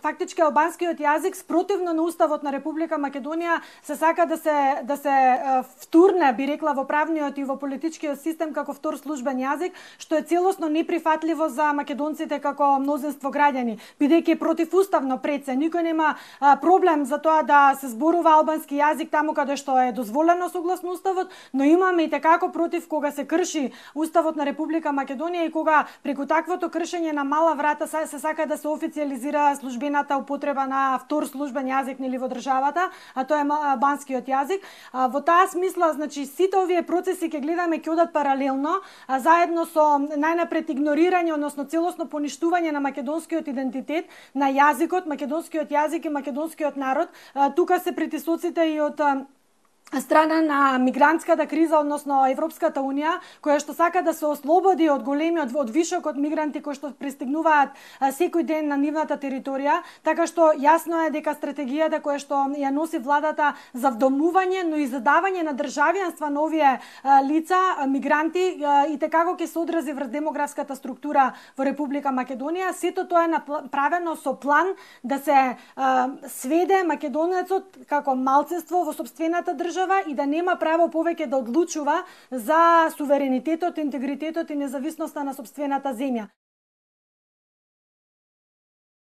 фактички албанскиот јазик спротивно на уставот на Република Македонија се сака да се втурне, би рекла, во правниот и во политичкиот систем како втор службен јазик, што е целосно неприфатливо за македонците како мнозинство граѓани, бидејќи противуставно пред се. Никој нема проблем за тоа да се зборува албански јазик таму каде што е дозволено согласно уставот, но имаме и tekako против кога се крши уставот на Република Македонија и кога преку таквото кршење на мала врата се сака да се официјализира службената употреба на втор службен јазик нели во државата, а тоа е албанскиот јазик. Во таа смисла, значи, сите овие процеси ќе гледаме ќе одат паралелно, заедно со најнапред игнорирање, односно целосно поништување на македонскиот идентитет, на јазикот, македонскиот јазик и македонскиот народ. Тука се притисоците и од страна на мигрантската криза, односно Европската унија, која што сака да се ослободи од големиот, од вишокот мигранти кои што пристигнуваат секој ден на нивната територија, така што јасно е дека стратегијата која што ја носи владата за вдомување, но и за давање на државјанства на овие лица, мигранти, и tekako ќе се одрази врз демографската структура во Република Македонија. Сето тоа е направено со план да се сведе македонецот како малцинство во сопствената држава и да нема право повеќе да одлучува за суверенитетот, интегритетот и независноста на сопствената земја.